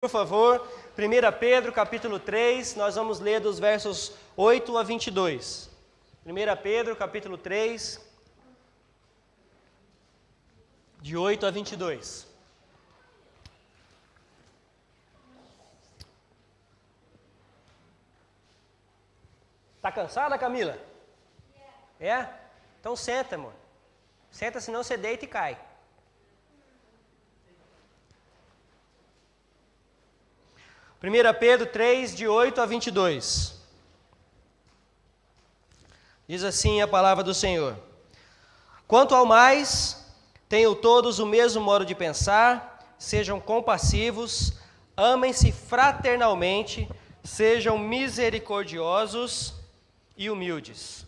Por favor, 1 Pedro, capítulo 3, nós vamos ler dos versos 8 a 22. 1 Pedro, capítulo 3, de 8 a 22. Tá cansada, Camila? É? Então senta, amor. Senta, senão você deita e cai. 1 Pedro 3, de 8 a 22. Diz assim a palavra do Senhor: Quanto ao mais, tenham todos o mesmo modo de pensar, sejam compassivos, amem-se fraternalmente, sejam misericordiosos e humildes.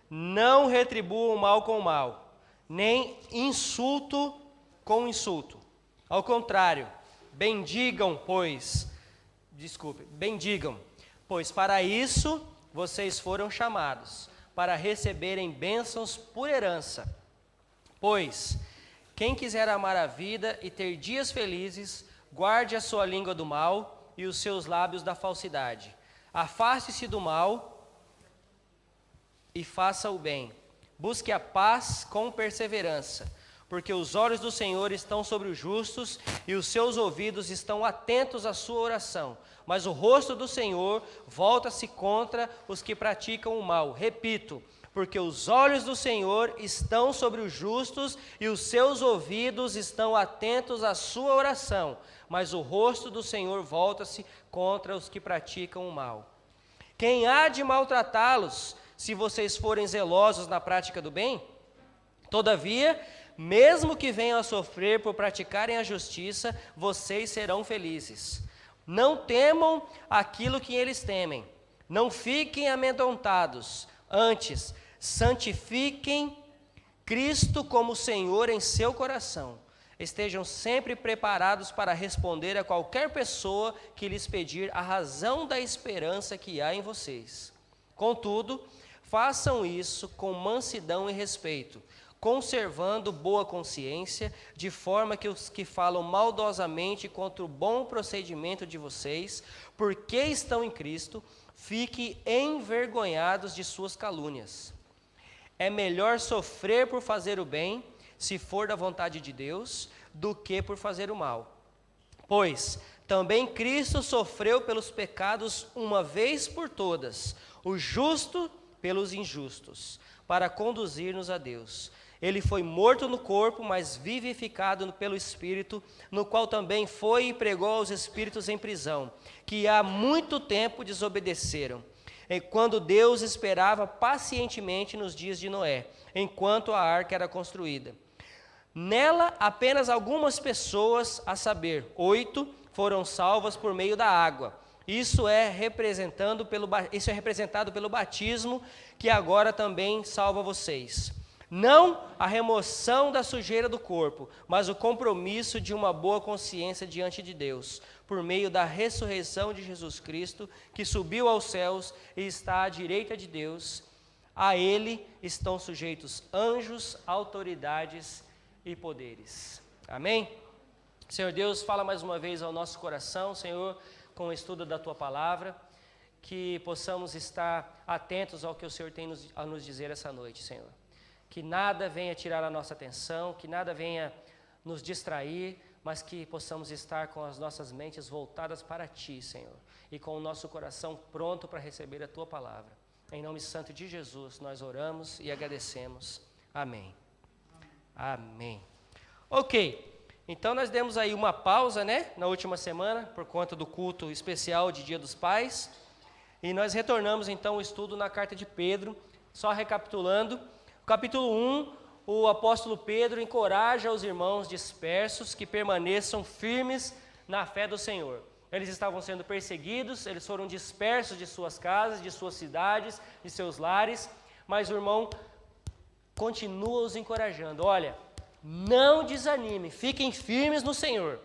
Não retribuam mal com mal, nem insulto com insulto. Ao contrário, bendigam, pois para isso vocês foram chamados, para receberem bênçãos por herança. Pois, quem quiser amar a vida e ter dias felizes, guarde a sua língua do mal e os seus lábios da falsidade. Afaste-se do mal e faça o bem. Busque a paz com perseverança, porque os olhos do Senhor estão sobre os justos e os seus ouvidos estão atentos à sua oração. Mas o rosto do Senhor volta-se contra os que praticam o mal. Repito, porque os olhos do Senhor estão sobre os justos e os seus ouvidos estão atentos à sua oração. Mas o rosto do Senhor volta-se contra os que praticam o mal. Quem há de maltratá-los, se vocês forem zelosos na prática do bem? Todavia, mesmo que venham a sofrer por praticarem a justiça, vocês serão felizes. Não temam aquilo que eles temem. Não fiquem amedrontados. Antes, santifiquem Cristo como Senhor em seu coração. Estejam sempre preparados para responder a qualquer pessoa que lhes pedir a razão da esperança que há em vocês. Contudo, façam isso com mansidão e respeito, conservando boa consciência, de forma que os que falam maldosamente contra o bom procedimento de vocês, porque estão em Cristo, fiquem envergonhados de suas calúnias. É melhor sofrer por fazer o bem, se for da vontade de Deus, do que por fazer o mal. Pois também Cristo sofreu pelos pecados uma vez por todas, o justo pelos injustos, para conduzir-nos a Deus. Ele foi morto no corpo, mas vivificado pelo Espírito, no qual também foi e pregou aos espíritos em prisão, que há muito tempo desobedeceram, quando Deus esperava pacientemente nos dias de Noé, enquanto a arca era construída. Nela, apenas algumas pessoas, a saber, 8, foram salvas por meio da água. Isso é representado pelo batismo, que agora também salva vocês. Não a remoção da sujeira do corpo, mas o compromisso de uma boa consciência diante de Deus, por meio da ressurreição de Jesus Cristo, que subiu aos céus e está à direita de Deus. A Ele estão sujeitos anjos, autoridades e poderes. Amém? Senhor Deus, fala mais uma vez ao nosso coração, Senhor, com o estudo da Tua Palavra, que possamos estar atentos ao que o Senhor tem a nos dizer essa noite, Senhor. Que nada venha tirar a nossa atenção, que nada venha nos distrair, mas que possamos estar com as nossas mentes voltadas para Ti, Senhor, e com o nosso coração pronto para receber a Tua Palavra. Em nome santo de Jesus, nós oramos e agradecemos. Amém. Amém. Ok, então nós demos aí uma pausa, na última semana, por conta do culto especial de Dia dos Pais, e nós retornamos então o estudo na carta de Pedro. Só recapitulando, capítulo 1, o apóstolo Pedro encoraja os irmãos dispersos que permaneçam firmes na fé do Senhor. Eles estavam sendo perseguidos, eles foram dispersos de suas casas, de suas cidades, de seus lares, mas o irmão continua os encorajando. Olha, não desanime, fiquem firmes no Senhor.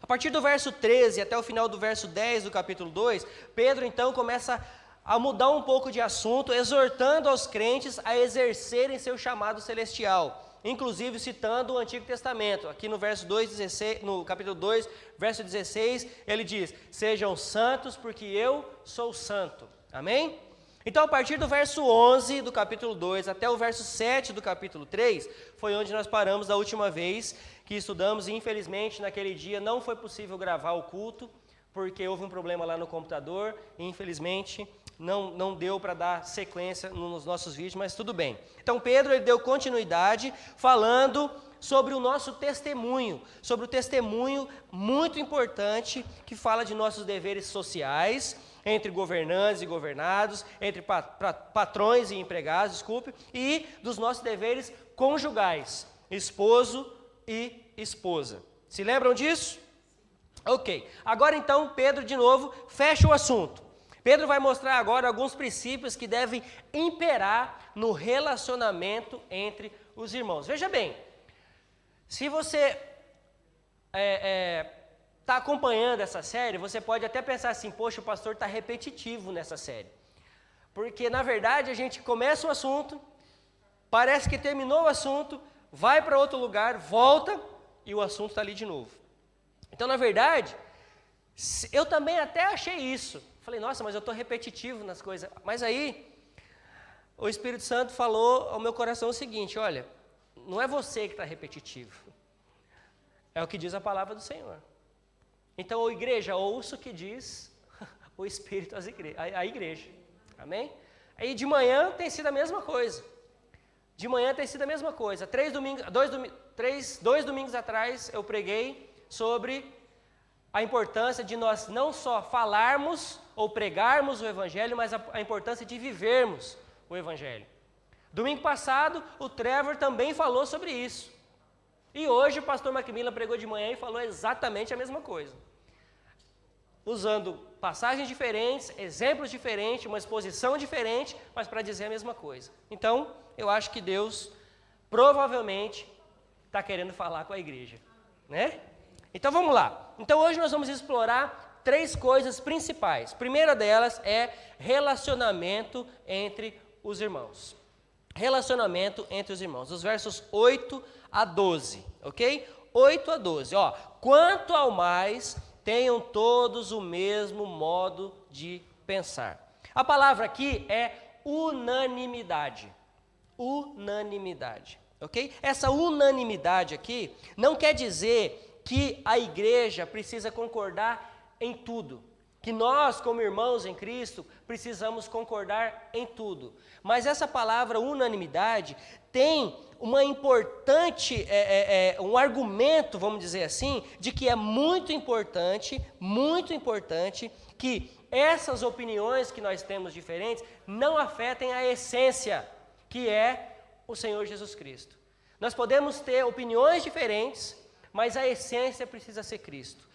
A partir do verso 13 até o final do verso 10 do capítulo 2, Pedro então começa a mudar um pouco de assunto, exortando aos crentes a exercerem seu chamado celestial. inclusive citando o Antigo Testamento. Aqui no verso 2:16, no capítulo 2, verso 16, ele diz: sejam santos porque eu sou santo. Amém? Então, a partir do verso 11 do capítulo 2 até o verso 7 do capítulo 3, foi onde nós paramos da última vez que estudamos, e infelizmente naquele dia não foi possível gravar o culto, porque houve um problema lá no computador, e infelizmente não deu para dar sequência nos nossos vídeos, mas tudo bem. Então Pedro ele deu continuidade falando sobre o nosso testemunho, sobre o testemunho muito importante que fala de nossos deveres sociais, entre governantes e governados, entre patrões e empregados, desculpe, e dos nossos deveres conjugais, esposo e esposa. Se lembram disso? Ok. Agora então Pedro de novo fecha o assunto. Pedro vai mostrar agora alguns princípios que devem imperar no relacionamento entre os irmãos. Veja bem, se você está acompanhando essa série, você pode até pensar assim: poxa, o pastor está repetitivo nessa série. Porque, na verdade, a gente começa o assunto, parece que terminou o assunto, vai para outro lugar, volta e o assunto está ali de novo. Então, na verdade, eu também até achei isso. Falei, nossa, mas eu estou repetitivo nas coisas. Mas aí, o Espírito Santo falou ao meu coração o seguinte: olha, não é você que está repetitivo. É o que diz a palavra do Senhor. Então, igreja, ouça o que diz o Espírito à igreja. Amém? Aí de manhã tem sido a mesma coisa. De manhã tem sido a mesma coisa. Dois domingos atrás eu preguei sobre a importância de nós não só falarmos ou pregarmos o Evangelho, mas a importância de vivermos o Evangelho. Domingo passado, o Trevor também falou sobre isso. E hoje o pastor Macmillan pregou de manhã e falou exatamente a mesma coisa. Usando passagens diferentes, exemplos diferentes, uma exposição diferente, mas para dizer a mesma coisa. Então, eu acho que Deus provavelmente está querendo falar com a igreja, né? Então vamos lá. Então hoje nós vamos explorar 3 coisas principais. A primeira delas é relacionamento entre os irmãos. Relacionamento entre os irmãos. Os versos 8 a 12, ok? 8 a 12, ó. Quanto ao mais, tenham todos o mesmo modo de pensar. A palavra aqui é unanimidade. Unanimidade, ok? Essa unanimidade aqui não quer dizer que a igreja precisa concordar em tudo, que nós, como irmãos em Cristo, precisamos concordar em tudo. Mas essa palavra unanimidade tem uma importante, um argumento, vamos dizer assim, de que é muito importante que essas opiniões que nós temos diferentes não afetem a essência, que é o Senhor Jesus Cristo. Nós podemos ter opiniões diferentes, mas a essência precisa ser Cristo.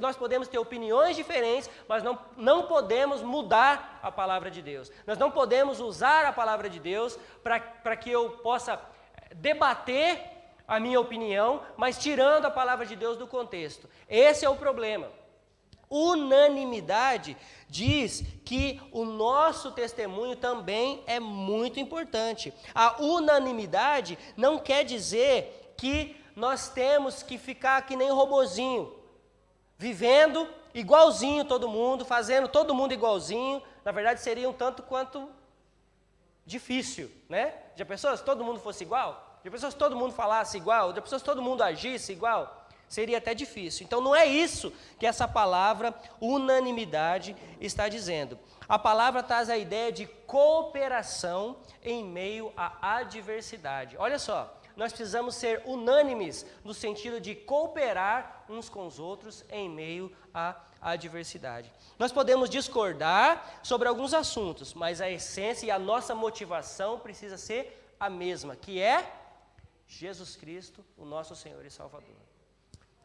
Nós podemos ter opiniões diferentes, mas não podemos mudar a palavra de Deus. Nós não podemos usar a palavra de Deus para que eu possa debater a minha opinião, mas tirando a palavra de Deus do contexto. Esse é o problema. Unanimidade diz que o nosso testemunho também é muito importante. A unanimidade não quer dizer que nós temos que ficar que nem robozinho, vivendo igualzinho todo mundo, fazendo todo mundo igualzinho. Na verdade, seria um tanto quanto difícil, né? Já pensou se todo mundo fosse igual? Já pensou se todo mundo falasse igual? Já pensou se todo mundo agisse igual? Seria até difícil. Então, não é isso que essa palavra unanimidade está dizendo. A palavra traz a ideia de cooperação em meio à adversidade. Olha só. Nós precisamos ser unânimes no sentido de cooperar uns com os outros em meio à adversidade. Nós podemos discordar sobre alguns assuntos, mas a essência e a nossa motivação precisa ser a mesma, que é Jesus Cristo, o nosso Senhor e Salvador.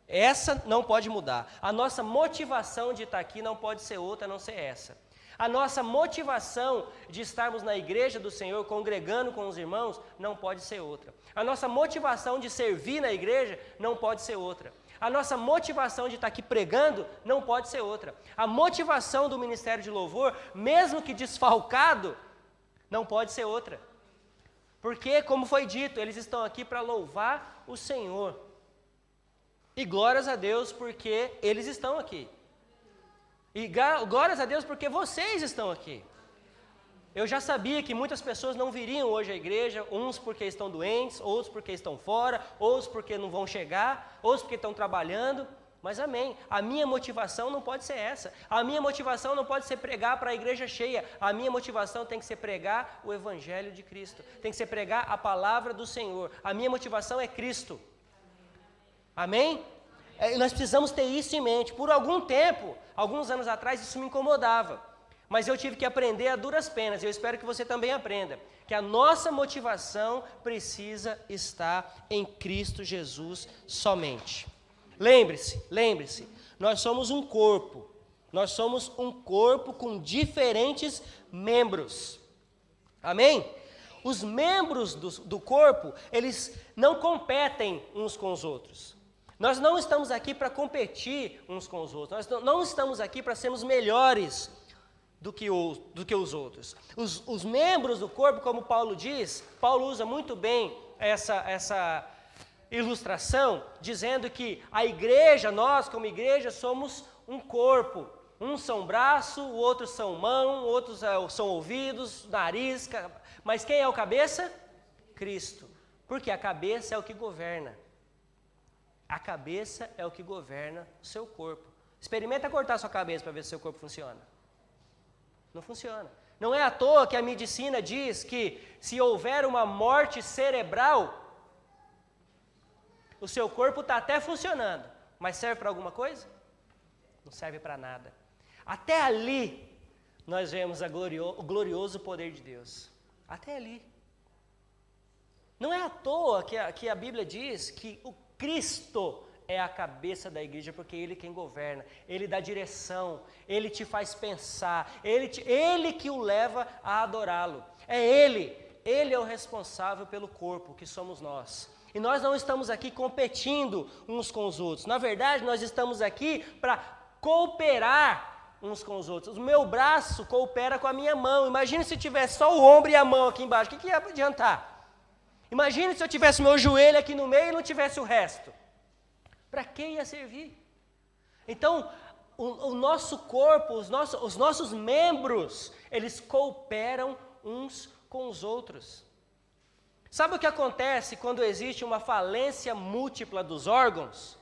Essa não pode mudar. A nossa motivação de estar aqui não pode ser outra a não ser essa. A nossa motivação de estarmos na igreja do Senhor, congregando com os irmãos, não pode ser outra. A nossa motivação de servir na igreja não pode ser outra. A nossa motivação de estar aqui pregando não pode ser outra. A motivação do ministério de louvor, mesmo que desfalcado, não pode ser outra. Porque, como foi dito, eles estão aqui para louvar o Senhor. E glórias a Deus porque eles estão aqui. E glórias a Deus porque vocês estão aqui. Eu já sabia que muitas pessoas não viriam hoje à igreja, uns porque estão doentes, outros porque estão fora, outros porque não vão chegar, outros porque estão trabalhando. Mas amém, a minha motivação não pode ser essa. A minha motivação não pode ser pregar para a igreja cheia. A minha motivação tem que ser pregar o Evangelho de Cristo. Tem que ser pregar a palavra do Senhor. A minha motivação é Cristo. Amém? Nós precisamos ter isso em mente. Por algum tempo, alguns anos atrás, isso me incomodava. Mas eu tive que aprender a duras penas. Eu espero que você também aprenda. Que a nossa motivação precisa estar em Cristo Jesus somente. Lembre-se, nós somos um corpo. Nós somos um corpo com diferentes membros. Amém? Os membros do corpo, eles não competem uns com os outros. Nós não estamos aqui para competir uns com os outros. Nós não estamos aqui para sermos melhores do que os outros. Os membros do corpo, como Paulo diz, Paulo usa muito bem essa ilustração, dizendo que a igreja, nós como igreja, somos um corpo. Uns são braço, outros são mão, outros são ouvidos, nariz, mas quem é o cabeça? Cristo. Porque a cabeça é o que governa. A cabeça é o que governa o seu corpo. Experimenta cortar sua cabeça para ver se seu corpo funciona. Não funciona. Não é à toa que a medicina diz que se houver uma morte cerebral, o seu corpo está até funcionando, mas serve para alguma coisa? Não serve para nada. Até ali, nós vemos o glorioso poder de Deus. Até ali. Não é à toa que a Bíblia diz que o Cristo é a cabeça da igreja, porque Ele quem governa, Ele dá direção, Ele te faz pensar, Ele que o leva a adorá-lo. É Ele é o responsável pelo corpo, que somos nós. E nós não estamos aqui competindo uns com os outros. Na verdade, nós estamos aqui para cooperar uns com os outros. O meu braço coopera com a minha mão. Imagine se tivesse só o ombro e a mão aqui embaixo. O que ia adiantar? Imagine se eu tivesse o meu joelho aqui no meio e não tivesse o resto. Para que ia servir? Então, o nosso corpo, os nossos membros, eles cooperam uns com os outros. Sabe o que acontece quando existe uma falência múltipla dos órgãos?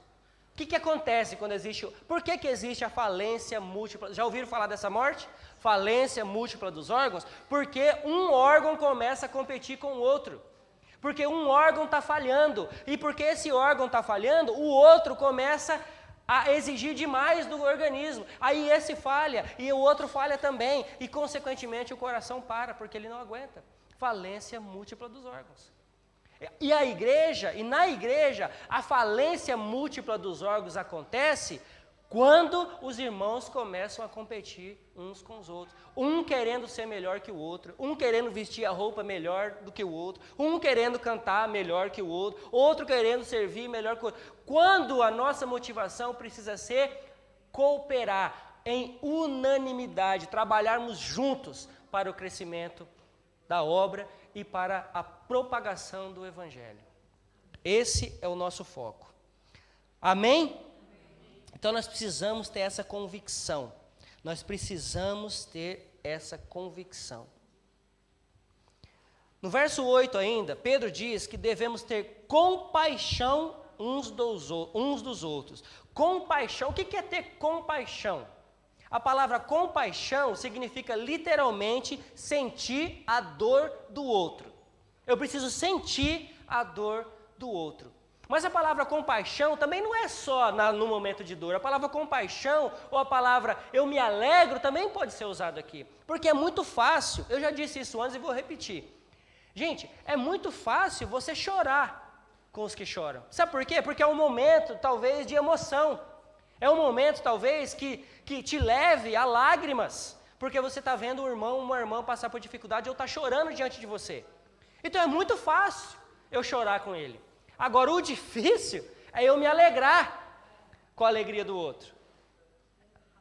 O que acontece quando existe... Por que existe a falência múltipla? Já ouviram falar dessa morte? Falência múltipla dos órgãos? Porque um órgão começa a competir com o outro. Porque um órgão está falhando. E porque esse órgão está falhando, o outro começa a exigir demais do organismo. Aí esse falha e o outro falha também. E consequentemente o coração para, porque ele não aguenta. Falência múltipla dos órgãos. E na igreja, a falência múltipla dos órgãos acontece quando os irmãos começam a competir uns com os outros. Um querendo ser melhor que o outro, um querendo vestir a roupa melhor do que o outro, um querendo cantar melhor que o outro querendo servir melhor que o outro. Quando a nossa motivação precisa ser cooperar em unanimidade, trabalharmos juntos para o crescimento da obra e para a propagação do Evangelho. Esse é o nosso foco. Amém? Então nós precisamos ter essa convicção. Nós precisamos ter essa convicção. No verso 8 ainda, Pedro diz que devemos ter compaixão uns dos outros. Compaixão, o que é ter compaixão? A palavra compaixão significa literalmente sentir a dor do outro. Eu preciso sentir a dor do outro. Mas a palavra compaixão também não é só no momento de dor. A palavra compaixão ou a palavra eu me alegro também pode ser usado aqui. Porque é muito fácil, eu já disse isso antes e vou repetir. Gente, é muito fácil você chorar com os que choram. Sabe por quê? Porque é um momento talvez de emoção. É um momento, talvez, que te leve a lágrimas, porque você está vendo um irmão, uma irmã passar por dificuldade ou está chorando diante de você. Então é muito fácil eu chorar com ele. Agora, o difícil é eu me alegrar com a alegria do outro.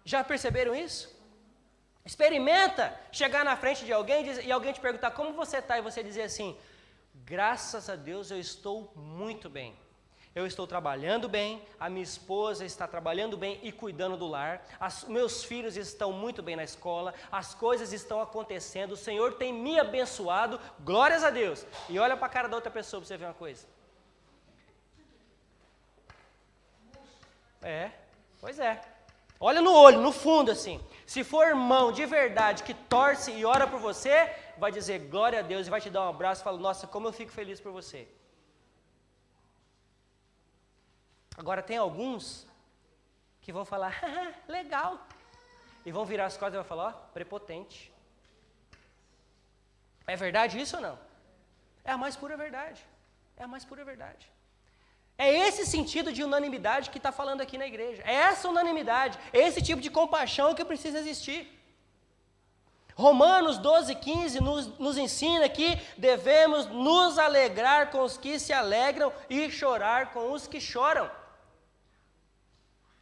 Já perceberam isso? Experimenta chegar na frente de alguém e alguém te perguntar como você está e você dizer assim, Graças a Deus eu estou muito bem. Eu estou trabalhando bem, a minha esposa está trabalhando bem e cuidando do lar, meus filhos estão muito bem na escola, as coisas estão acontecendo, o Senhor tem me abençoado, glórias a Deus. E olha para a cara da outra pessoa para você ver uma coisa. Pois é. Olha no olho, no fundo assim. Se for irmão de verdade que torce e ora por você, vai dizer glória a Deus e vai te dar um abraço e fala, nossa, como eu fico feliz por você. Agora tem alguns que vão falar, legal, e vão virar as costas e vão falar, prepotente. É verdade isso ou não? É a mais pura verdade, é a mais pura verdade. É esse sentido de unanimidade que está falando aqui na igreja, é essa unanimidade, é esse tipo de compaixão que precisa existir. Romanos 12:15 nos ensina que devemos nos alegrar com os que se alegram e chorar com os que choram.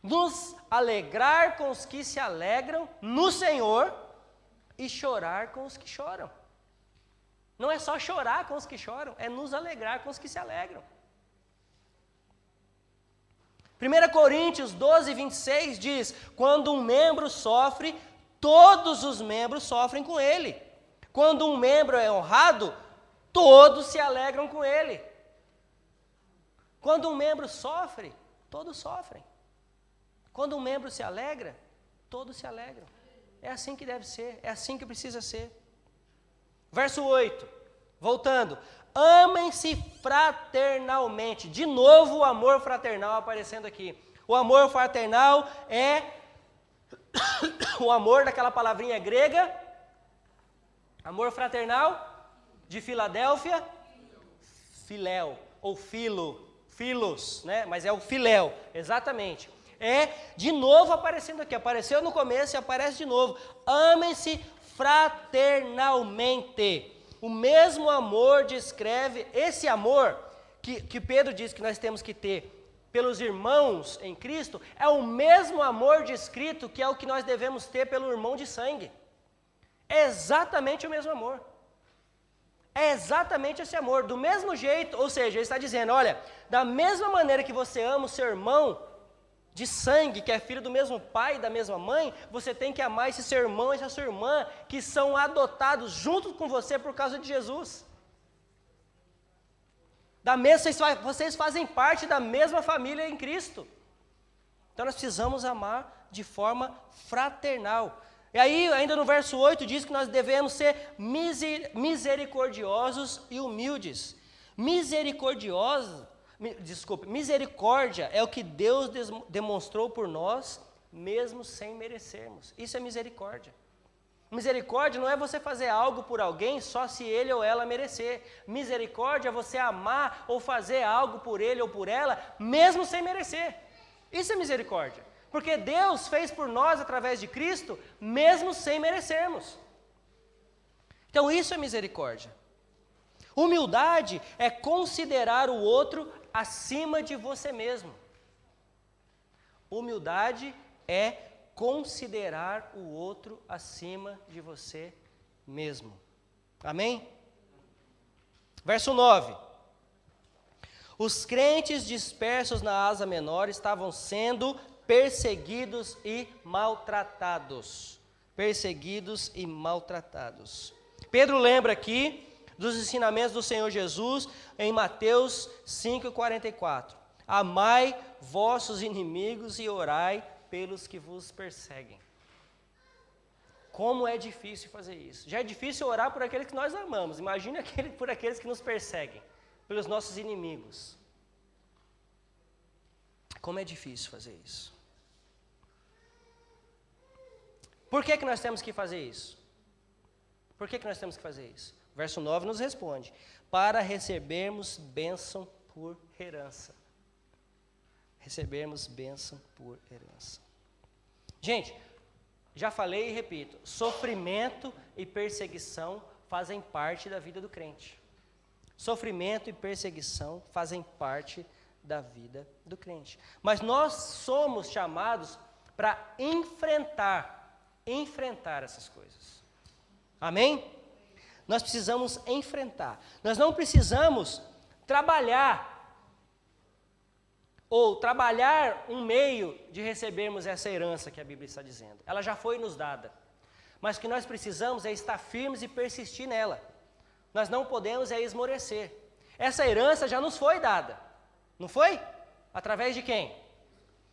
Nos alegrar com os que se alegram no Senhor e chorar com os que choram. Não é só chorar com os que choram, é nos alegrar com os que se alegram. 1 Coríntios 12:26 diz, quando um membro sofre, todos os membros sofrem com ele. Quando um membro é honrado, todos se alegram com ele. Quando um membro sofre, todos sofrem. Quando um membro se alegra, todos se alegram. É assim que deve ser, é assim que precisa ser. Verso 8, voltando. Amem-se fraternalmente. De novo o amor fraternal aparecendo aqui. O amor fraternal é o amor daquela palavrinha grega. Amor fraternal de Filadélfia. Filéu, ou filos, né? Mas é o filéu, exatamente. É de novo aparecendo aqui, apareceu no começo e aparece de novo. Amem-se fraternalmente. O mesmo amor descreve, esse amor que Pedro diz que nós temos que ter pelos irmãos em Cristo, é o mesmo amor descrito que é o que nós devemos ter pelo irmão de sangue. É exatamente o mesmo amor. É exatamente esse amor, do mesmo jeito, ou seja, ele está dizendo, olha, da mesma maneira que você ama o seu irmão de sangue, que é filho do mesmo pai e da mesma mãe, você tem que amar esse seu irmão e essa sua irmã, que são adotados junto com você por causa de Jesus. Vocês fazem parte da mesma família em Cristo. Então nós precisamos amar de forma fraternal. E aí, ainda no verso 8, diz que nós devemos ser misericordiosos e humildes. Misericórdia é o que Deus demonstrou por nós, mesmo sem merecermos. Isso é misericórdia. Misericórdia não é você fazer algo por alguém só se ele ou ela merecer. Misericórdia é você amar ou fazer algo por ele ou por ela, mesmo sem merecer. Isso é misericórdia. Porque Deus fez por nós através de Cristo, mesmo sem merecermos. Então isso é misericórdia. Humildade é considerar o outro acima de você mesmo. Humildade é considerar o outro acima de você mesmo. Amém? Verso 9. Os crentes dispersos na Ásia Menor estavam sendo perseguidos e maltratados. Perseguidos e maltratados. Pedro lembra aqui dos ensinamentos do Senhor Jesus em Mateus 5,44. Amai vossos inimigos e orai pelos que vos perseguem. Como é difícil fazer isso. Já é difícil orar por aqueles que nós amamos. Imagine por aqueles que nos perseguem, pelos nossos inimigos. Como é difícil fazer isso. Por que nós temos que fazer isso? Por que nós temos que fazer isso? Verso 9 nos responde, para recebermos bênção por herança. Recebermos bênção por herança. Gente, já falei e repito, sofrimento e perseguição fazem parte da vida do crente. Sofrimento e perseguição fazem parte da vida do crente. Mas nós somos chamados para enfrentar essas coisas. Amém? nós precisamos enfrentar. Nós não precisamos trabalhar um meio de recebermos essa herança que a Bíblia está dizendo. Ela já foi nos dada. Mas o que nós precisamos é estar firmes e persistir nela. Nós não podemos esmorecer. Essa herança já nos foi dada. Não foi? Através de quem?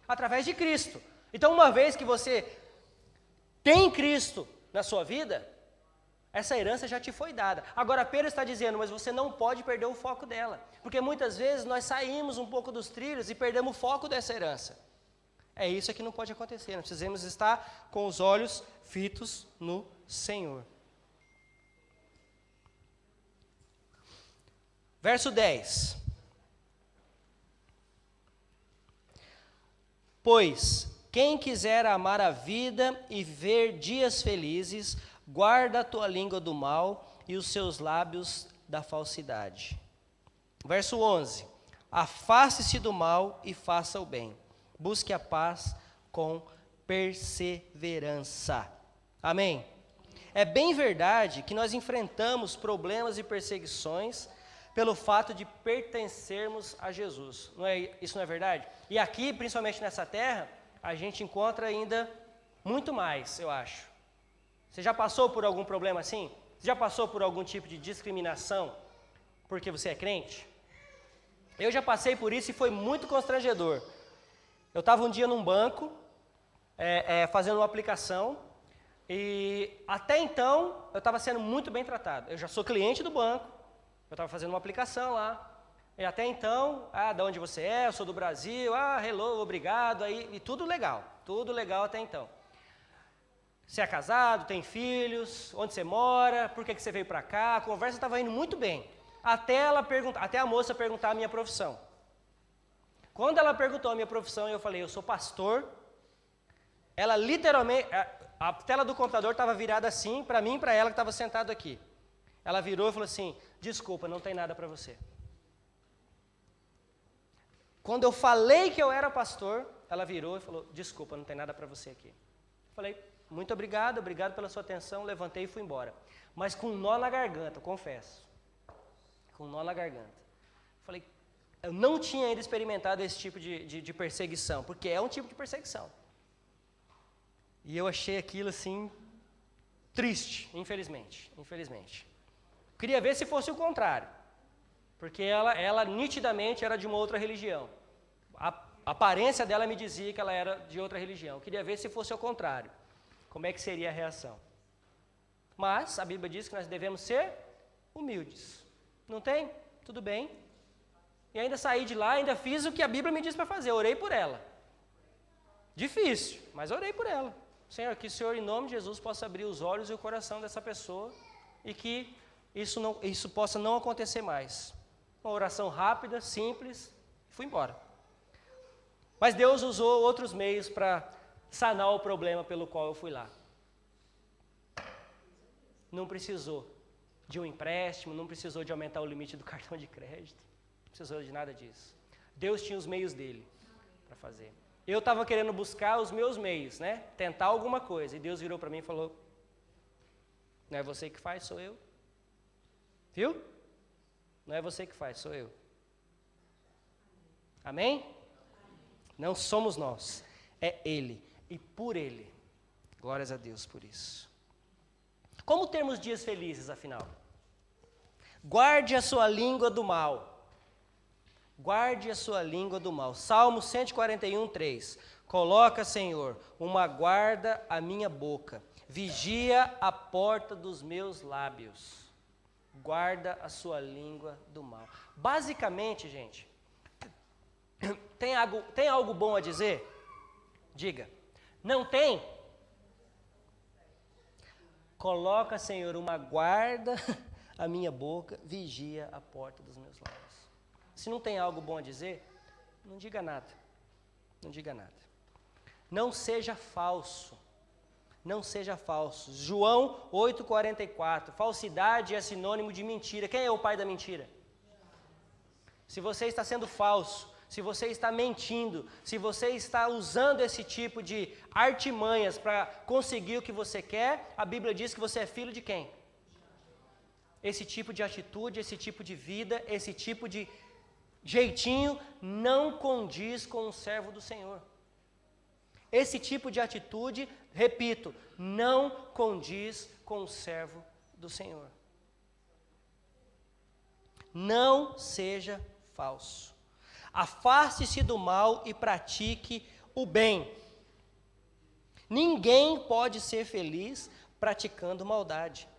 Através de Cristo. Então, uma vez que você tem Cristo na sua vida, essa herança já te foi dada. Agora, Pedro está dizendo, mas você não pode perder o foco dela. Porque muitas vezes nós saímos um pouco dos trilhos e perdemos o foco dessa herança. É isso que não pode acontecer. Nós precisamos estar com os olhos fitos no Senhor. Verso 10. Pois quem quiser amar a vida e ver dias felizes, guarda a tua língua do mal e os seus lábios da falsidade. Verso 11. Afaste-se do mal e faça o bem. Busque a paz com perseverança. Amém? É bem verdade que nós enfrentamos problemas e perseguições pelo fato de pertencermos a Jesus. Isso não é verdade? E aqui, principalmente nessa terra, a gente encontra ainda muito mais, eu acho. Você já passou por algum problema assim? Você já passou por algum tipo de discriminação porque você é crente? Eu já passei por isso e foi muito constrangedor. Eu estava um dia num banco, fazendo uma aplicação, e até então eu estava sendo muito bem tratado. Eu já sou cliente do banco, eu estava fazendo uma aplicação lá, e até então, de onde você é? Eu sou do Brasil, hello, obrigado, e tudo legal até então. Você é casado, tem filhos, onde você mora, por que você veio para cá? A conversa estava indo muito bem, até a moça perguntar a minha profissão. Quando ela perguntou a minha profissão, eu falei, eu sou pastor. Ela literalmente, a tela do computador estava virada assim, para mim e para ela que estava sentado aqui. Ela virou e falou assim, desculpa, não tem nada para você. Quando eu falei que eu era pastor, ela virou e falou, desculpa, não tem nada para você aqui. Falei, muito obrigado pela sua atenção, levantei e fui embora. Mas com um nó na garganta, confesso. Com um nó na garganta. Falei, eu não tinha ainda experimentado esse tipo de perseguição, porque é um tipo de perseguição. E eu achei aquilo assim, triste, infelizmente. Queria ver se fosse o contrário, porque ela nitidamente era de uma outra religião. A aparência dela me dizia que ela era de outra religião. Queria ver se fosse o contrário, como é que seria a reação. Mas a Bíblia diz que nós devemos ser humildes. Não tem? Tudo bem. E ainda saí de lá, ainda fiz o que a Bíblia me diz para fazer, orei por ela. Difícil, mas orei por ela. Senhor, que o Senhor, em nome de Jesus, possa abrir os olhos e o coração dessa pessoa e que isso possa não acontecer mais. Uma oração rápida, simples, fui embora. Mas Deus usou outros meios para sanar o problema pelo qual eu fui lá. Não precisou de um empréstimo, não precisou de aumentar o limite do cartão de crédito, não precisou de nada disso. Deus tinha os meios dele para fazer. Eu estava querendo buscar os meus meios, né? Tentar alguma coisa. E Deus virou para mim e falou, não é você que faz, sou eu. Viu? Não é você que faz, sou eu. Amém? Não somos nós, é Ele. E por Ele. Glórias a Deus por isso. Como termos dias felizes, afinal? Guarde a sua língua do mal. Guarde a sua língua do mal. Salmo 141, 3. Coloca, Senhor, uma guarda à minha boca. Vigia a porta dos meus lábios. Guarda a sua língua do mal. Basicamente, gente, tem algo bom a dizer? Diga. Não tem? Coloca, Senhor, uma guarda à minha boca. Vigia a porta dos meus lábios. Se não tem algo bom a dizer, não diga nada. Não diga nada. Não seja falso. Não seja falso. João 8,44. Falsidade é sinônimo de mentira. Quem é o pai da mentira? Se você está sendo falso, se você está mentindo, se você está usando esse tipo de artimanhas para conseguir o que você quer, a Bíblia diz que você é filho de quem? esse tipo de atitude, esse tipo de vida, esse tipo de jeitinho não condiz com o servo do Senhor. Esse tipo de atitude, repito, não condiz com o servo do Senhor. Não seja falso. Afaste-se do mal e pratique o bem. Ninguém pode ser feliz praticando maldade.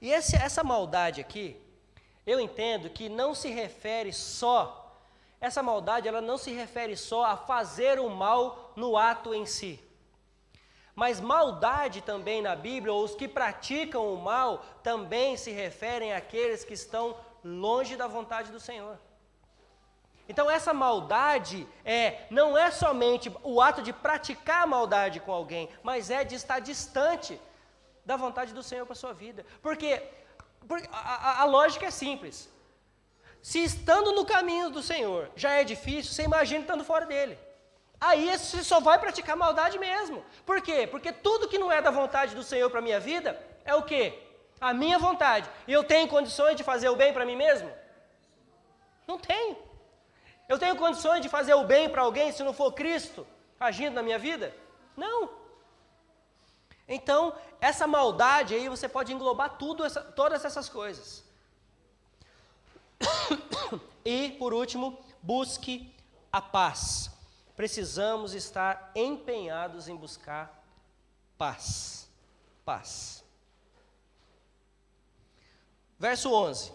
E essa maldade aqui, eu entendo que não se refere só, essa maldade ela não se refere só a fazer o mal no ato em si. Mas maldade também na Bíblia, ou os que praticam o mal, também se referem àqueles que estão longe da vontade do Senhor. Então essa maldade não é somente o ato de praticar maldade com alguém, mas é de estar distante da vontade do Senhor para a sua vida. Porque a lógica é simples. Se estando no caminho do Senhor já é difícil, você imagina estando fora dele. Aí você só vai praticar maldade mesmo. Por quê? Porque tudo que não é da vontade do Senhor para a minha vida é o quê? A minha vontade. E eu tenho condições de fazer o bem para mim mesmo? Não tenho. Eu tenho condições de fazer o bem para alguém se não for Cristo agindo na minha vida? Não. Então, essa maldade aí você pode englobar todas essas coisas. E, por último, busque a paz. Precisamos estar empenhados em buscar paz. Paz. Verso 11.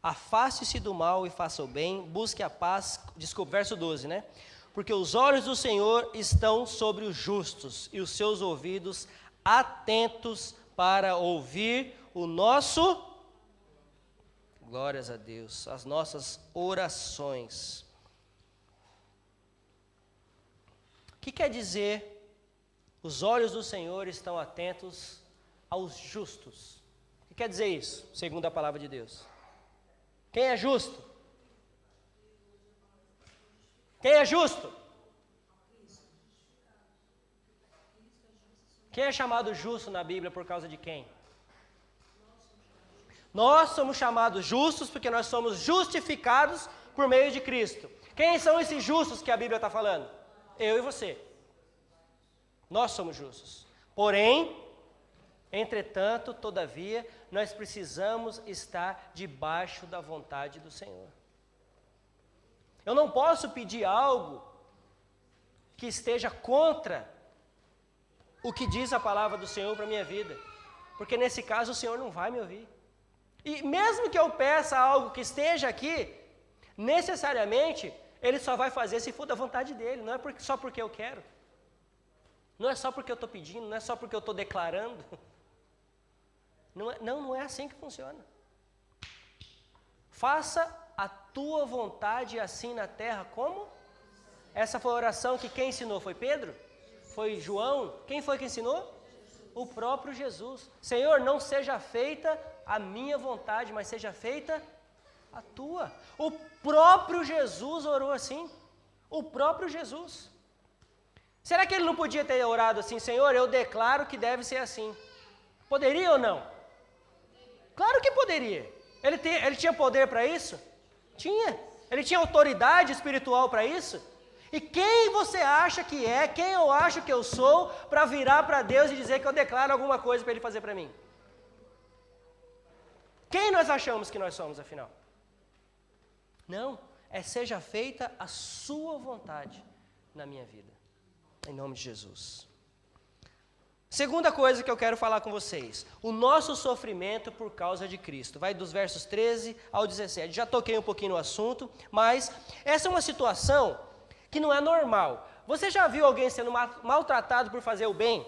Afaste-se do mal e faça o bem, busque a paz. Desculpa, verso 12, né? Porque os olhos do Senhor estão sobre os justos e os seus ouvidos atentos para ouvir o nosso... Glórias a Deus, as nossas orações. O que quer dizer? Os olhos do Senhor estão atentos aos justos. O que quer dizer isso, segundo a palavra de Deus? Quem é justo? Quem é justo? Quem é chamado justo na Bíblia por causa de quem? Nós somos chamados justos porque nós somos justificados por meio de Cristo. Quem são esses justos que a Bíblia está falando? Eu e você. Nós somos justos. Porém, entretanto, todavia, nós precisamos estar debaixo da vontade do Senhor. Eu não posso pedir algo que esteja contra o que diz a palavra do Senhor para a minha vida, porque nesse caso o Senhor não vai me ouvir. E mesmo que eu peça algo que esteja aqui, necessariamente Ele só vai fazer se for da vontade dEle, não é só porque eu quero. Não é só porque eu estou pedindo, não é só porque eu estou declarando. Não é assim que funciona. Faça a tua vontade assim na terra como? Essa foi a oração que quem ensinou? Foi Pedro? Foi João? Quem foi que ensinou? O próprio Jesus. Senhor, não seja feita a minha vontade, mas seja feita a tua. O próprio Jesus orou assim. O próprio Jesus. Será que ele não podia ter orado assim? Senhor, eu declaro que deve ser assim. Poderia ou não? Claro que poderia. Ele tinha poder para isso? Tinha. Ele tinha autoridade espiritual para isso? E quem você acha que é, quem eu acho que eu sou, para virar para Deus e dizer que eu declaro alguma coisa para Ele fazer para mim? Quem nós achamos que nós somos, afinal? Não, seja feita a sua vontade na minha vida, em nome de Jesus. Segunda coisa que eu quero falar com vocês, o nosso sofrimento por causa de Cristo. Vai dos versos 13 ao 17, já toquei um pouquinho no assunto, mas essa é uma situação que não é normal. Você já viu alguém sendo maltratado por fazer o bem?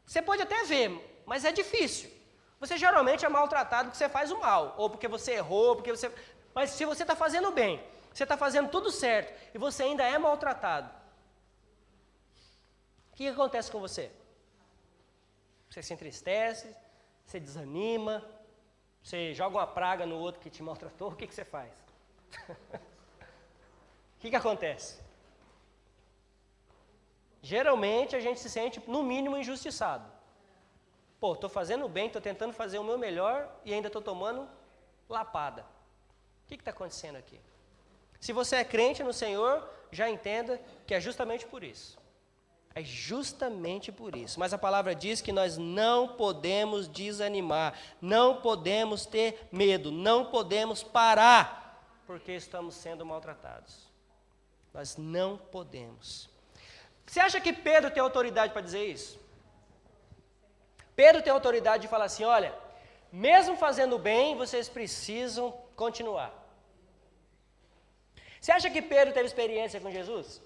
Você pode até ver, mas é difícil. Você geralmente é maltratado porque você faz o mal, ou porque você errou, mas se você está fazendo bem, você está fazendo tudo certo, e você ainda é maltratado, o que acontece com você? Você se entristece, você desanima, você joga uma praga no outro que te maltratou, o que você faz? O que acontece? Geralmente a gente se sente, no mínimo, injustiçado. Pô, estou fazendo bem, estou tentando fazer o meu melhor e ainda estou tomando lapada. O que está acontecendo aqui? Se você é crente no Senhor, já entenda que é justamente por isso. É justamente por isso. Mas a palavra diz que nós não podemos desanimar, não podemos ter medo, não podemos parar, porque estamos sendo maltratados. Nós não podemos. Você acha que Pedro tem autoridade para dizer isso? Pedro tem autoridade de falar assim, olha, mesmo fazendo bem, vocês precisam continuar. Você acha que Pedro teve experiência com Jesus?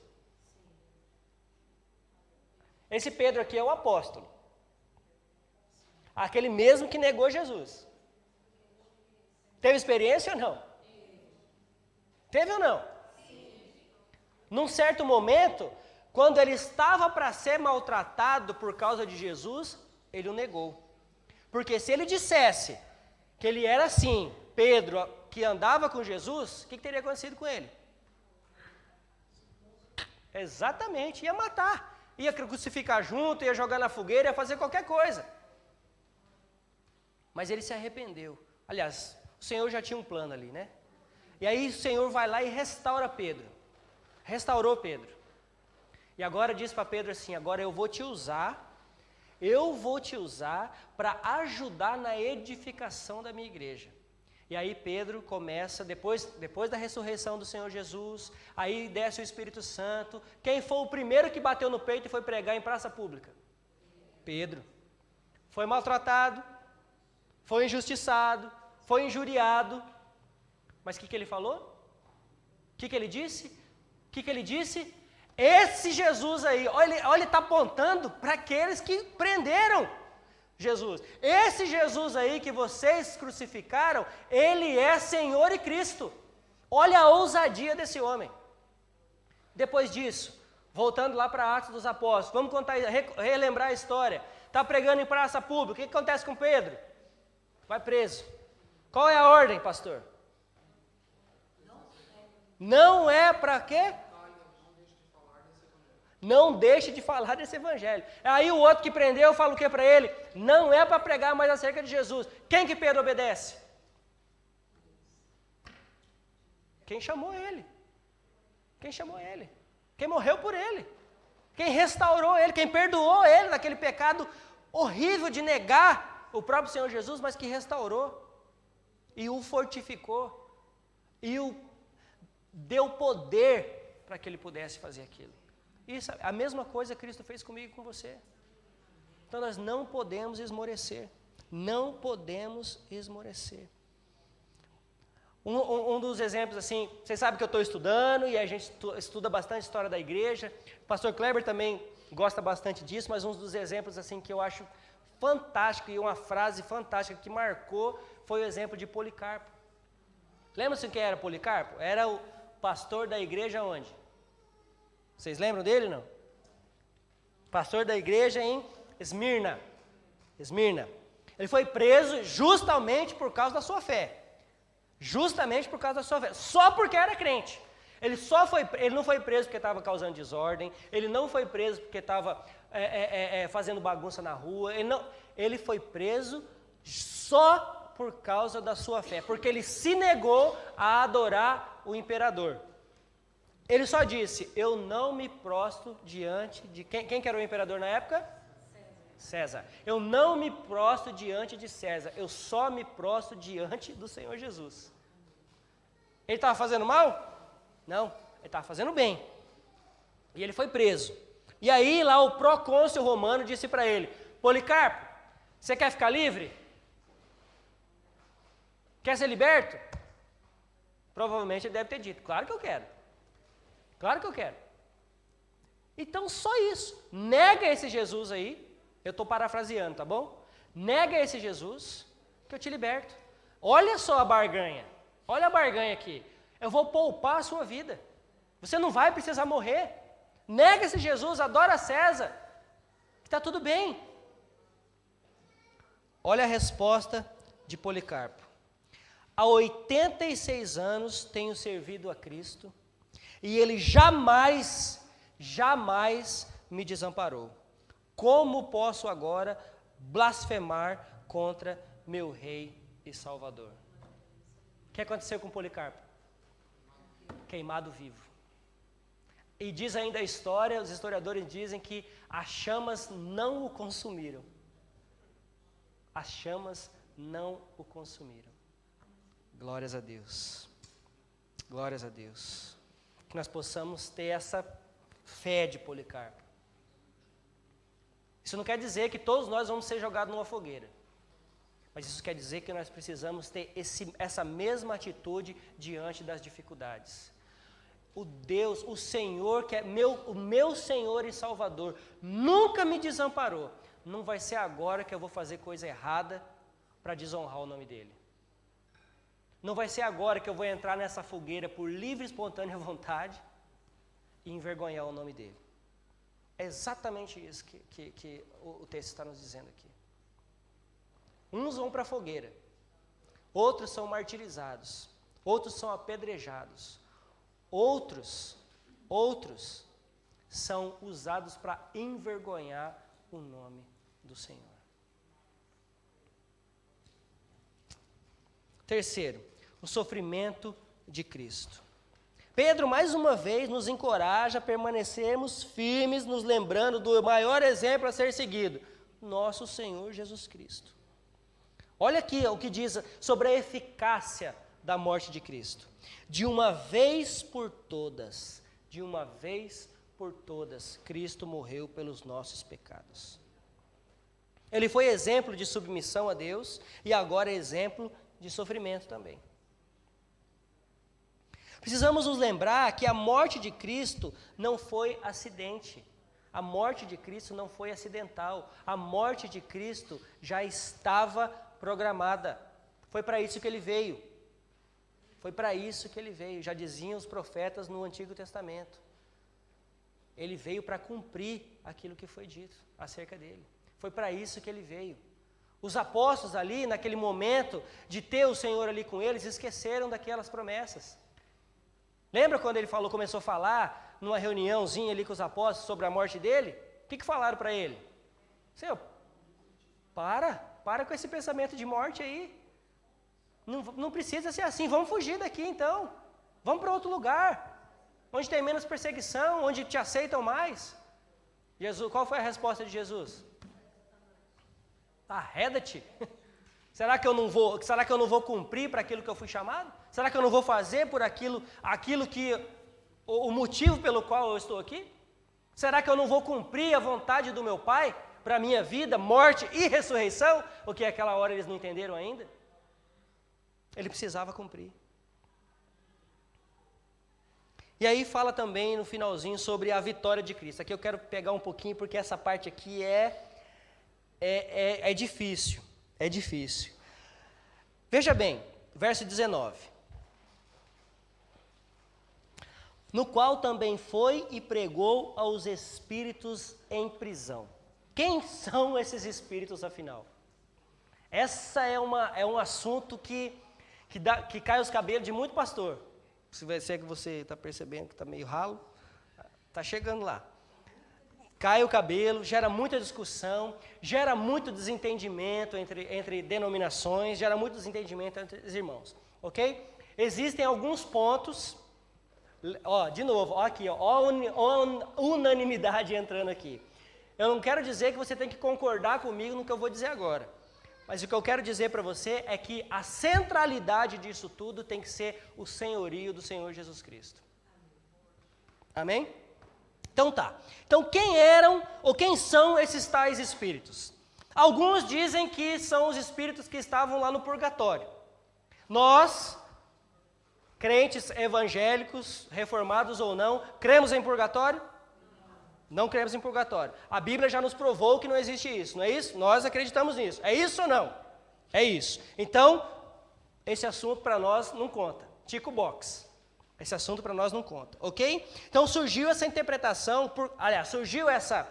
Esse Pedro aqui é o apóstolo. Aquele mesmo que negou Jesus. Teve experiência ou não? Teve ou não? Num certo momento, quando ele estava para ser maltratado por causa de Jesus, ele o negou. Porque se ele dissesse que ele era assim, Pedro, que andava com Jesus, o que teria acontecido com ele? Exatamente, ia matar. Ia crucificar junto, ia jogar na fogueira, ia fazer qualquer coisa. Mas ele se arrependeu. Aliás, o Senhor já tinha um plano ali, né? E aí o Senhor vai lá e restaura Pedro. Restaurou Pedro. E agora diz para Pedro assim, agora eu vou te usar para ajudar na edificação da minha igreja. E aí Pedro começa, depois da ressurreição do Senhor Jesus, aí desce o Espírito Santo. Quem foi o primeiro que bateu no peito e foi pregar em praça pública? Pedro. Foi maltratado, foi injustiçado, foi injuriado. Mas o que ele falou? O que ele disse? O que ele disse? Esse Jesus aí, olha ele está apontando para aqueles que prenderam Jesus. Esse Jesus aí que vocês crucificaram, ele é Senhor e Cristo. Olha a ousadia desse homem. Depois disso, voltando lá para Atos dos Apóstolos, vamos contar, relembrar a história. Está pregando em praça pública, o que acontece com Pedro? Vai preso. Qual é a ordem, pastor? Não é para quê? Não deixe de falar desse evangelho. Aí o outro que prendeu fala o que para ele? Não é para pregar mais acerca de Jesus. Quem que Pedro obedece? Quem chamou ele. Quem chamou ele. Quem morreu por ele. Quem restaurou ele, quem perdoou ele daquele pecado horrível de negar o próprio Senhor Jesus, mas que restaurou. E o fortificou. E o deu poder para que ele pudesse fazer aquilo. Isso, a mesma coisa Cristo fez comigo e com você. Então nós não podemos esmorecer. Não podemos esmorecer. Um dos exemplos assim, vocês sabem que eu estou estudando e a gente estuda bastante história da igreja. O pastor Kleber também gosta bastante disso, mas um dos exemplos assim que eu acho fantástico e uma frase fantástica que marcou foi o exemplo de Policarpo. Lembra-se quem era Policarpo? Era o pastor da igreja onde? Vocês lembram dele, não? Pastor da igreja em Esmirna. Ele foi preso justamente por causa da sua fé. Justamente por causa da sua fé. Só porque era crente. Ele não foi preso porque estava causando desordem. Ele não foi preso porque estava fazendo bagunça na rua. Ele foi preso só por causa da sua fé. Porque ele se negou a adorar o imperador. Ele só disse, eu não me prostro diante de... Quem que era o imperador na época? César. Eu não me prostro diante de César, eu só me prostro diante do Senhor Jesus. Ele estava fazendo mal? Não, ele estava fazendo bem. E ele foi preso. E aí lá o procônsul romano disse para ele, Policarpo, você quer ficar livre? Quer ser liberto? Provavelmente ele deve ter dito, claro que eu quero. Claro que eu quero. Então, só isso. Nega esse Jesus aí. Eu estou parafraseando, tá bom? Nega esse Jesus que eu te liberto. Olha só a barganha. Olha a barganha aqui. Eu vou poupar a sua vida. Você não vai precisar morrer. Nega esse Jesus, adora César. Está tudo bem. Olha a resposta de Policarpo. Há 86 anos tenho servido a Cristo. E ele jamais me desamparou. Como posso agora blasfemar contra meu Rei e Salvador? O que aconteceu com Policarpo? Queimado vivo. E diz ainda a história, os historiadores dizem que as chamas não o consumiram. As chamas não o consumiram. Glórias a Deus. Glórias a Deus. Que nós possamos ter essa fé de Policarpo. Isso não quer dizer que todos nós vamos ser jogados numa fogueira. Mas isso quer dizer que nós precisamos ter essa mesma atitude diante das dificuldades. O Deus, o Senhor, que é o meu Senhor e Salvador, nunca me desamparou. Não vai ser agora que eu vou fazer coisa errada para desonrar o nome dEle. Não vai ser agora que eu vou entrar nessa fogueira por livre e espontânea vontade e envergonhar o nome dEle. É exatamente isso que o texto está nos dizendo aqui. Uns vão para a fogueira, outros são martirizados, outros são apedrejados, outros são usados para envergonhar o nome do Senhor. Terceiro, o sofrimento de Cristo. Pedro, mais uma vez, nos encoraja a permanecermos firmes, nos lembrando do maior exemplo a ser seguido, nosso Senhor Jesus Cristo. Olha aqui o que diz sobre a eficácia da morte de Cristo. De uma vez por todas, Cristo morreu pelos nossos pecados. Ele foi exemplo de submissão a Deus e agora é exemplo de sofrimento também. Precisamos nos lembrar que a morte de Cristo não foi acidente. A morte de Cristo não foi acidental. A morte de Cristo já estava programada. Foi para isso que ele veio. Foi para isso que ele veio. Já diziam os profetas no Antigo Testamento. Ele veio para cumprir aquilo que foi dito acerca dele. Foi para isso que ele veio. Os apóstolos ali, naquele momento de ter o Senhor ali com eles, esqueceram daquelas promessas. Lembra quando ele começou a falar numa reuniãozinha ali com os apóstolos sobre a morte dele? O que falaram para ele? Senhor, para com esse pensamento de morte aí. Não precisa ser assim, vamos fugir daqui então. Vamos para outro lugar, onde tem menos perseguição, onde te aceitam mais. Qual foi a resposta de Jesus? Arreda-te. Será que eu não vou cumprir para aquilo que eu fui chamado? Será que eu não vou fazer por aquilo que o motivo pelo qual eu estou aqui? Será que eu não vou cumprir a vontade do meu Pai para a minha vida, morte e ressurreição? O que aquela hora eles não entenderam ainda? Ele precisava cumprir. E aí fala também no finalzinho sobre a vitória de Cristo. Aqui eu quero pegar um pouquinho porque essa parte aqui é difícil. É difícil. Veja bem, verso 19. No qual também foi e pregou aos espíritos em prisão. Quem são esses espíritos, afinal? Essa é um assunto que cai os cabelos de muito pastor. Se é que você está percebendo que está meio ralo, está chegando lá. Cai o cabelo, gera muita discussão, gera muito desentendimento entre denominações, gera muito desentendimento entre os irmãos, ok? Existem alguns pontos, de novo, aqui, unanimidade entrando aqui. Eu não quero dizer que você tem que concordar comigo no que eu vou dizer agora, mas o que eu quero dizer para você é que a centralidade disso tudo tem que ser o senhorio do Senhor Jesus Cristo. Amém? Então tá. Então quem eram ou quem são esses tais espíritos? Alguns dizem que são os espíritos que estavam lá no purgatório. Nós, crentes evangélicos, reformados ou não, cremos em purgatório? Não cremos em purgatório. A Bíblia já nos provou que não existe isso, não é isso? Nós acreditamos nisso. É isso ou não? É isso. Então, esse assunto para nós não conta. Tico box. Esse assunto para nós não conta, ok? Então surgiu essa interpretação, surgiu essa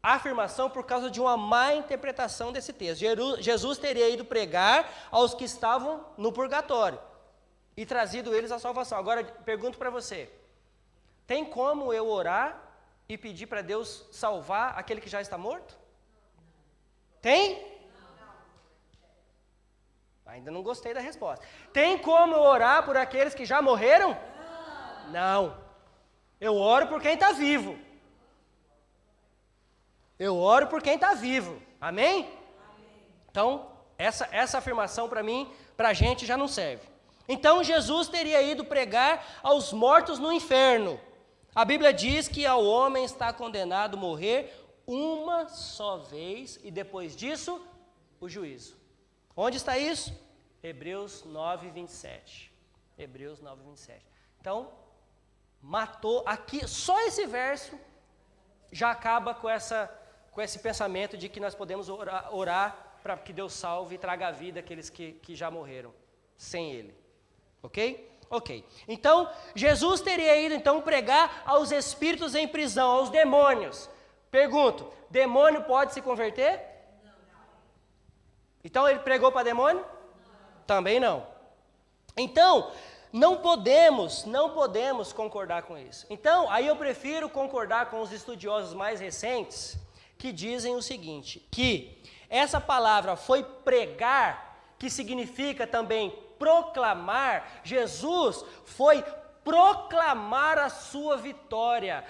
afirmação por causa de uma má interpretação desse texto. Jesus teria ido pregar aos que estavam no purgatório e trazido eles à salvação. Agora, pergunto para você, tem como eu orar e pedir para Deus salvar aquele que já está morto? Tem? Ainda não gostei da resposta. Tem como eu orar por aqueles que já morreram? Não. Eu oro por quem está vivo. Eu oro por quem está vivo. Amém? Então, essa afirmação para mim, para a gente já não serve. Então, Jesus teria ido pregar aos mortos no inferno. A Bíblia diz que ao homem está condenado a morrer uma só vez e depois disso, o juízo. Onde está isso? Hebreus 9, 27. Hebreus 9, 27. Então, matou aqui, só esse verso já acaba com esse pensamento de que nós podemos orar para que Deus salve e traga a vida aqueles que já morreram sem Ele. Ok? Ok. Então, Jesus teria ido então pregar aos espíritos em prisão, aos demônios. Pergunto, demônio pode se converter? Não. Então ele pregou para demônio? Não. Também não. Então, não podemos concordar com isso. Então, aí eu prefiro concordar com os estudiosos mais recentes, que dizem o seguinte, que essa palavra foi pregar, que significa também proclamar. Jesus foi proclamar a sua vitória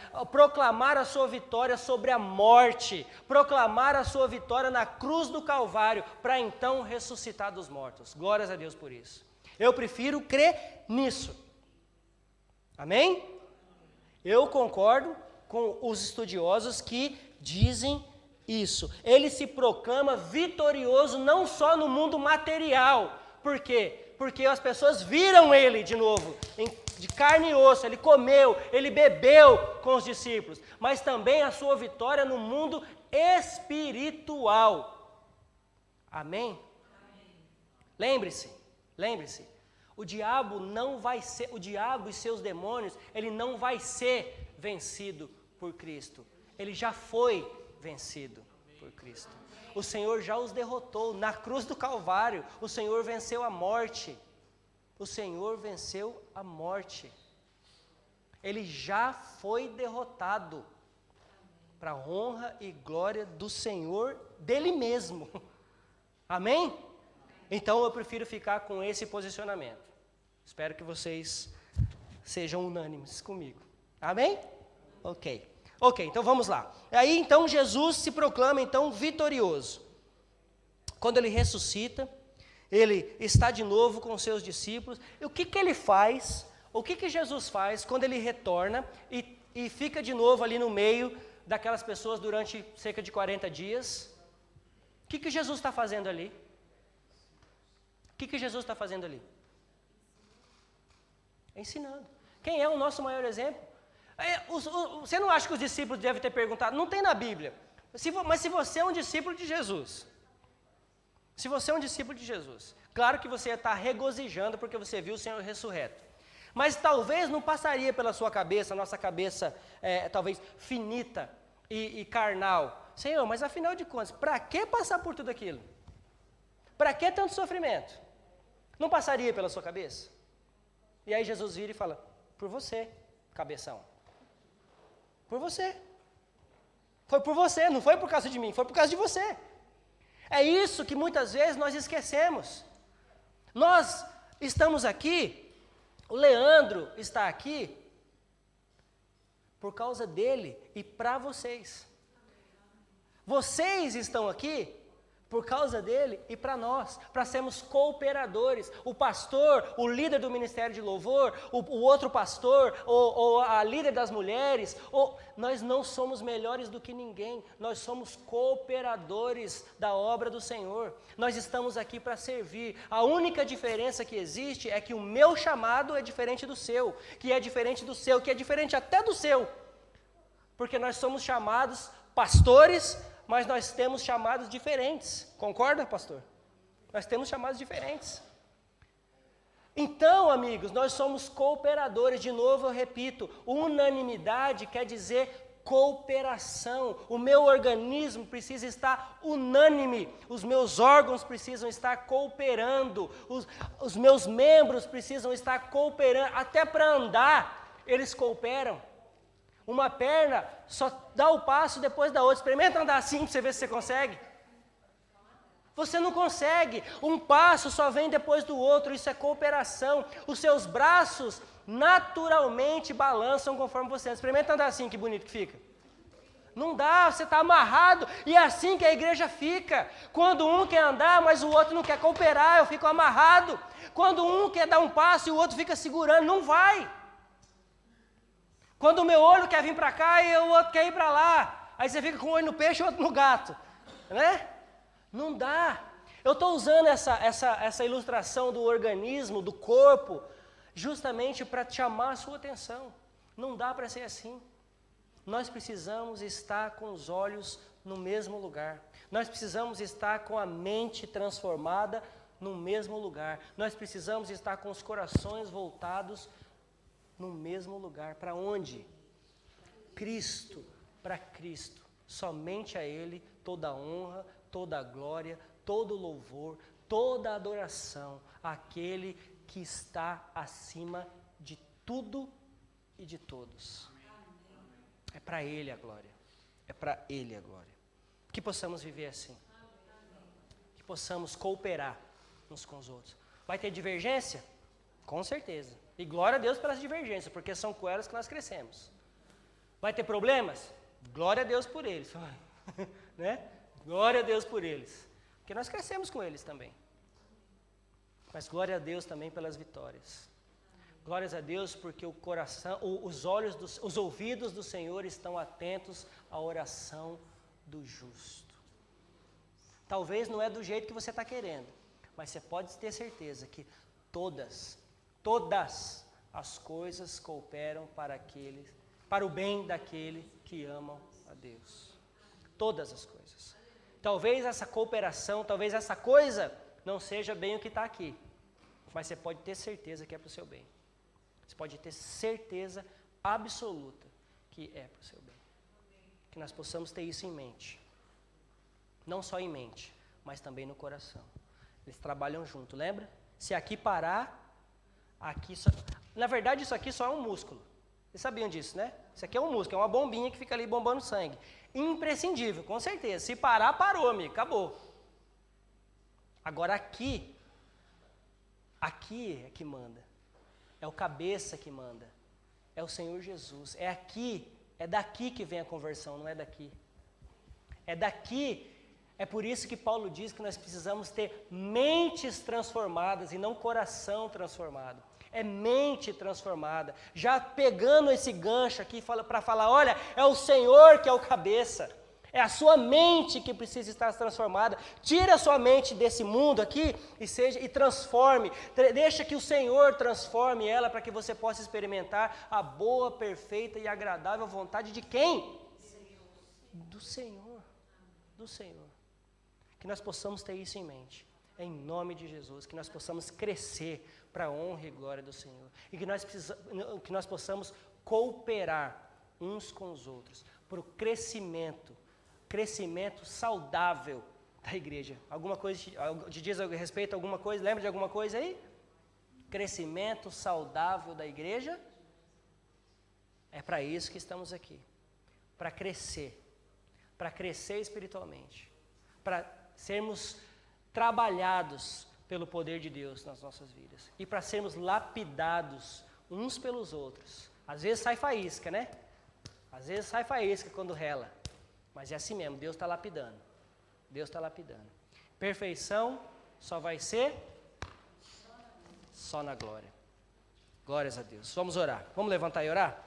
sobre a morte, proclamar a sua vitória na cruz do Calvário, para então ressuscitar dos mortos. Glórias a Deus por isso. Eu prefiro crer nisso. Amém? Eu concordo com os estudiosos que dizem isso. Ele se proclama vitorioso não só no mundo material. Por quê? Porque as pessoas viram ele de novo, de carne e osso, ele comeu, ele bebeu com os discípulos, mas também a sua vitória no mundo espiritual. Amém? Lembre-se, o diabo e seus demônios, ele não vai ser vencido por Cristo, ele já foi vencido por Cristo. O Senhor já os derrotou na cruz do Calvário. O Senhor venceu a morte. O Senhor venceu a morte. Ele já foi derrotado para a honra e glória do Senhor, dele mesmo. Amém? Então eu prefiro ficar com esse posicionamento. Espero que vocês sejam unânimes comigo. Amém? Ok, então vamos lá. Aí então Jesus se proclama então vitorioso. Quando ele ressuscita, ele está de novo com os seus discípulos. E o que ele faz? O que Jesus faz quando ele retorna e fica de novo ali no meio daquelas pessoas durante cerca de 40 dias? O que Jesus está fazendo ali? O que Jesus está fazendo ali? Ensinando. Quem é o nosso maior exemplo? Você não acha que os discípulos devem ter perguntado? Não tem na Bíblia. Mas se você é um discípulo de Jesus, claro que você está regozijando porque você viu o Senhor ressurreto. Mas talvez não passaria pela sua cabeça, nossa cabeça talvez finita e carnal. Senhor, mas afinal de contas, para que passar por tudo aquilo? Para que tanto sofrimento? Não passaria pela sua cabeça? E aí Jesus vira e fala, por você, cabeção. Por você. Foi por você, não foi por causa de mim, foi por causa de você. É isso que muitas vezes nós esquecemos. Nós estamos aqui, o Leandro está aqui, por causa dele e para vocês. Vocês estão aqui por causa dele e para nós, para sermos cooperadores. O pastor, o líder do ministério de louvor, o outro pastor, ou a líder das mulheres, nós não somos melhores do que ninguém, nós somos cooperadores da obra do Senhor. Nós estamos aqui para servir. A única diferença que existe é que o meu chamado é diferente do seu, que é diferente do seu, que é diferente até do seu, porque nós somos chamados pastores, mas nós temos chamados diferentes. Concorda, pastor? Nós temos chamados diferentes. Então, amigos, nós somos cooperadores. De novo, eu repito, unanimidade quer dizer cooperação. O meu organismo precisa estar unânime. Os meus órgãos precisam estar cooperando. Os meus membros precisam estar cooperando. Até para andar, eles cooperam. Uma perna só dá o passo depois da outra. Experimenta andar assim para você ver se você consegue. Você não consegue. Um passo só vem depois do outro. Isso é cooperação. Os seus braços naturalmente balançam conforme você anda. Experimenta andar assim, que bonito que fica. Não dá, você está amarrado. E é assim que a igreja fica. Quando um quer andar, mas o outro não quer cooperar, eu fico amarrado. Quando um quer dar um passo e o outro fica segurando, não vai. Quando o meu olho quer vir para cá e o outro quer ir para lá. Aí você fica com um olho no peixe e outro no gato. Né? Não dá. Eu estou usando essa ilustração do organismo, do corpo, justamente para chamar a sua atenção. Não dá para ser assim. Nós precisamos estar com os olhos no mesmo lugar. Nós precisamos estar com a mente transformada no mesmo lugar. Nós precisamos estar com os corações voltados no mesmo lugar. Para onde? Cristo, para Cristo. Somente a Ele toda a honra, toda a glória, todo o louvor, toda a adoração àquele que está acima de tudo e de todos. É para Ele a glória. É para Ele a glória. Que possamos viver assim. Que possamos cooperar uns com os outros. Vai ter divergência? Com certeza. E glória a Deus pelas divergências, porque são com elas que nós crescemos. Vai ter problemas? Glória a Deus por eles. Né? Glória a Deus por eles. Porque nós crescemos com eles também. Mas glória a Deus também pelas vitórias. Glórias a Deus porque o coração, os ouvidos do Senhor estão atentos à oração do justo. Talvez não é do jeito que você está querendo, mas você pode ter certeza que todas as coisas cooperam para o bem daquele que amam a Deus. Todas as coisas. Talvez essa cooperação, talvez essa coisa não seja bem o que está aqui, mas você pode ter certeza que é para o seu bem. Você pode ter certeza absoluta que é para o seu bem. Que nós possamos ter isso em mente. Não só em mente, mas também no coração. Eles trabalham junto, lembra? Se aqui parar, aqui só... Na verdade, isso aqui só é um músculo. Vocês sabiam disso, né? Isso aqui é um músculo, é uma bombinha que fica ali bombando sangue. Imprescindível, com certeza. Se parar, parou, amigo, acabou. Agora aqui é que manda. É o cabeça que manda. É o Senhor Jesus. É aqui, é daqui que vem a conversão, não é daqui. É daqui. É por isso que Paulo diz que nós precisamos ter mentes transformadas e não coração transformado. É mente transformada. Já pegando esse gancho aqui para falar, olha, é o Senhor que é o cabeça. É a sua mente que precisa estar transformada. Tira a sua mente desse mundo aqui e transforme. Deixa que o Senhor transforme ela para que você possa experimentar a boa, perfeita e agradável vontade de quem? Do Senhor. Do Senhor. Que nós possamos ter isso em mente. Em nome de Jesus. Que nós possamos crescer para a honra e glória do Senhor. E que nós possamos cooperar uns com os outros para o crescimento saudável da igreja. Alguma coisa te diz a respeito a alguma coisa? Lembra de alguma coisa aí? Crescimento saudável da igreja? É para isso que estamos aqui. Para crescer espiritualmente. Para sermos trabalhados pelo poder de Deus nas nossas vidas. E para sermos lapidados uns pelos outros. Às vezes sai faísca, né? Às vezes sai faísca quando rela. Mas é assim mesmo, Deus está lapidando. Deus está lapidando. Perfeição só vai ser só na glória. Glórias a Deus. Vamos orar. Vamos levantar e orar?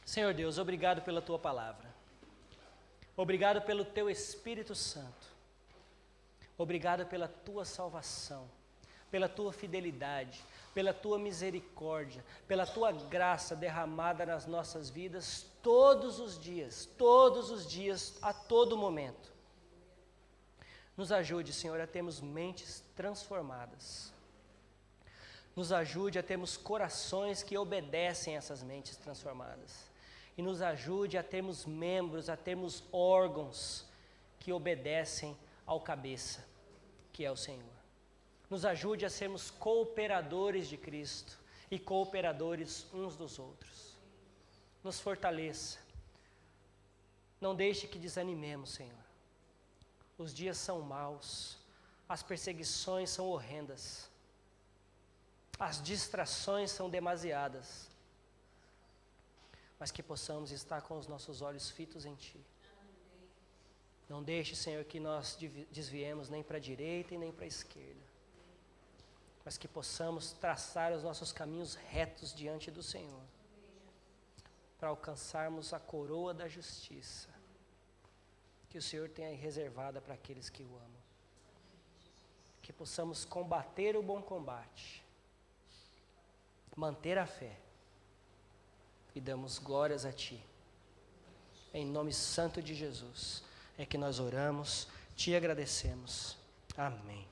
Senhor Deus, obrigado pela Tua palavra. Obrigado pelo Teu Espírito Santo. Obrigado pela Tua salvação. Pela Tua fidelidade, pela Tua misericórdia, pela Tua graça derramada nas nossas vidas todos os dias, a todo momento. Nos ajude, Senhor, a termos mentes transformadas. Nos ajude a termos corações que obedecem a essas mentes transformadas. E nos ajude a termos membros, a termos órgãos que obedecem ao cabeça, que que é o Senhor. Nos ajude a sermos cooperadores de Cristo e cooperadores uns dos outros. Nos fortaleça. Não deixe que desanimemos, Senhor. Os dias são maus, as perseguições são horrendas, as distrações são demasiadas, mas que possamos estar com os nossos olhos fitos em Ti. Não deixe, Senhor, que nós desviemos nem para a direita e nem para a esquerda, mas que possamos traçar os nossos caminhos retos diante do Senhor, para alcançarmos a coroa da justiça, que o Senhor tem aí reservada para aqueles que o amam. Que possamos combater o bom combate, manter a fé, e damos glórias a Ti. Em nome santo de Jesus é que nós oramos, Te agradecemos. Amém.